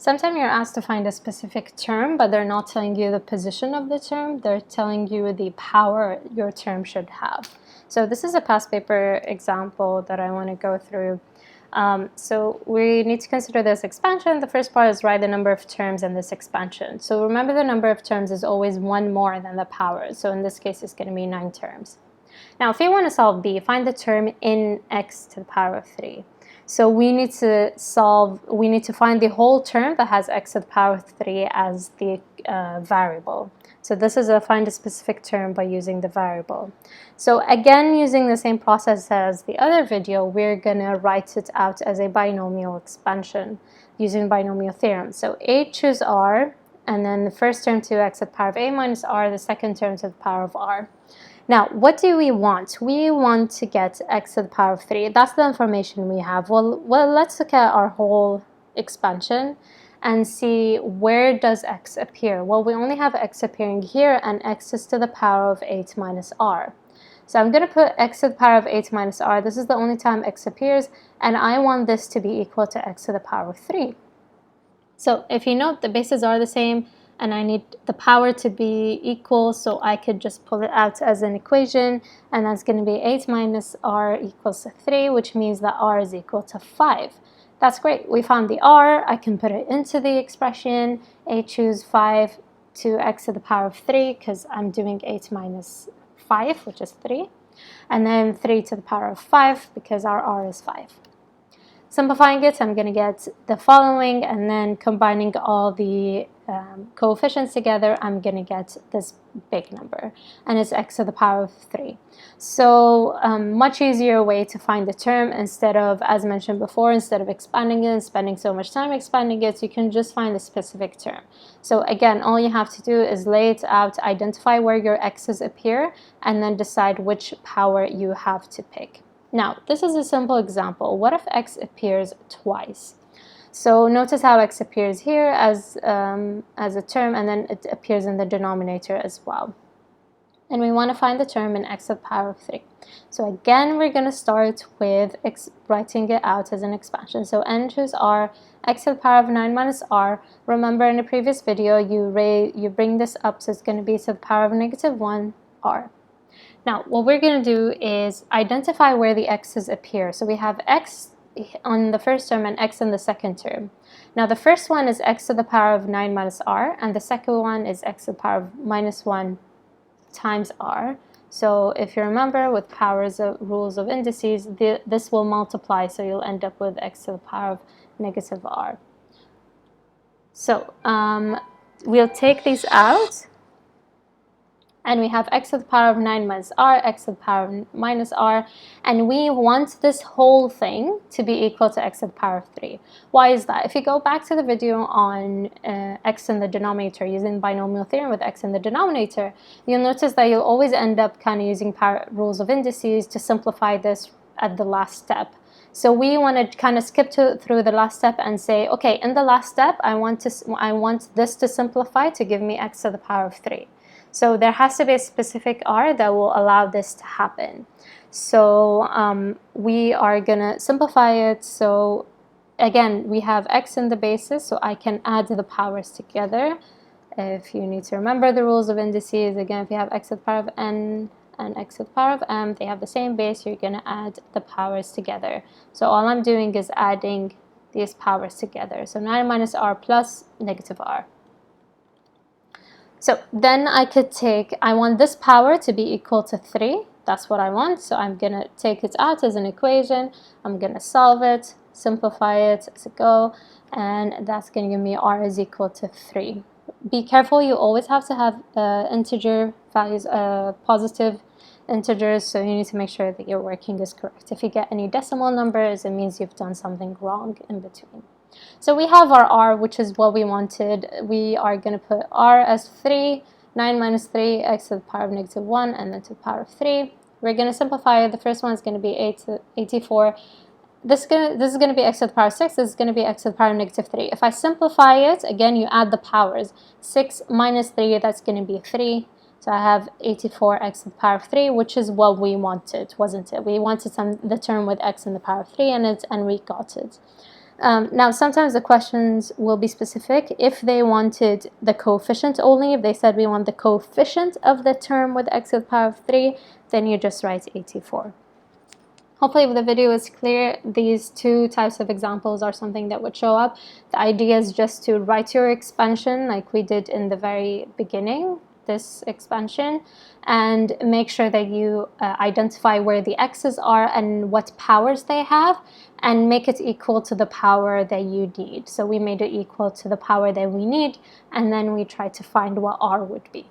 Sometimes you're asked to find a specific term, but they're not telling you the position of the term. They're telling you the power your term should have. So this is a past paper example that I want to go through. So we need to consider this expansion. The first part is write the number of terms in this expansion. So remember, the number of terms is always one more than the power. So in this case, it's going to be 9 terms. Now, if you want to solve b, find the term in x to the power of 3. So we need to find the whole term that has x to the power of 3 as the variable. So this is find a specific term by using the variable. So again, using the same process as the other video, we're going to write it out as a binomial expansion using binomial theorem. So a choose r, and then the first term to x to the power of a minus r, the second term to the power of r. Now, what do we want? We want to get x to the power of 3. That's the information we have. Well, let's look at our whole expansion and see where does x appear. Well, we only have x appearing here, and x is to the power of 8 minus r. So I'm going to put x to the power of 8 minus r. This is the only time x appears, and I want this to be equal to x to the power of 3. So if you note, the bases are the same, and I need the power to be equal, so I could just pull it out as an equation, and that's going to be 8 minus r equals to 3, which means that r is equal to 5. That's great. We found the r. I can put it into the expression. A choose 5 to x to the power of 3, because I'm doing 8 minus 5, which is 3. And then 3 to the power of 5, because our r is 5. Simplifying it, I'm going to get the following, and then combining all the coefficients together, I'm going to get this big number, and it's x to the power of 3. So much easier way to find the term. Instead of, as mentioned before, instead of expanding it and spending so much time expanding it, you can just find the specific term. So again, all you have to do is lay it out, identify where your x's appear, and then decide which power you have to pick. Now, this is a simple example. What if x appears twice? So notice how x appears here as a term, and then it appears in the denominator as well. And we want to find the term in x to the power of 3. So again, we're going to start with writing it out as an expansion. So n choose r, x to the power of 9 minus r. Remember, in the previous video, you bring this up, so it's going to be to the power of negative 1 r. Now, what we're going to do is identify where the x's appear. So we have x on the first term and x in the second term. Now, the first one is x to the power of 9 minus r, and the second one is x to the power of minus 1 times r. So if you remember, with powers of rules of indices, this will multiply, so you'll end up with x to the power of negative r. So we'll take these out, and we have x to the power of 9 minus r, x to the power of minus r, and we want this whole thing to be equal to x to the power of 3. Why is that? If you go back to the video on x in the denominator, using binomial theorem with x in the denominator, you'll notice that you'll always end up kind of using rules of indices to simplify this at the last step. So we want to kind of skip through the last step and say, okay, in the last step, I want this to simplify to give me x to the power of 3. So there has to be a specific r that will allow this to happen. So we are going to simplify it. So again, we have x in the basis, so I can add the powers together. If you need to remember the rules of indices, again, if you have x to the power of n and x to the power of m, they have the same base, you're going to add the powers together. So all I'm doing is adding these powers together. So 9 minus r plus negative r. So then I want this power to be equal to 3. That's what I want. So I'm going to take it out as an equation. I'm going to solve it, simplify it as I go, and that's going to give me r is equal to 3. Be careful, you always have to have integer values, positive integers, so you need to make sure that your working is correct. If you get any decimal numbers, it means you've done something wrong in between. So we have our r, which is what we wanted. We are going to put r as 3, 9 minus 3, x to the power of negative 1, and then to the power of 3. We're going to simplify it. The first one is going to be 84. This is going to be x to the power of 6. This is going to be x to the power of negative 3. If I simplify it, again, you add the powers. 6 minus 3, that's going to be 3. So I have 84x to the power of 3, which is what we wanted, wasn't it? We wanted the term with x in the power of 3, and we got it. Now, sometimes the questions will be specific. If they wanted the coefficient only, if they said we want the coefficient of the term with x to the power of 3, then you just write 84. Hopefully the video is clear. These two types of examples are something that would show up. The idea is just to write your expansion like we did in the very beginning, this expansion, and make sure that you identify where the x's are and what powers they have, and make it equal to the power that you need. So we made it equal to the power that we need, and then we try to find what r would be.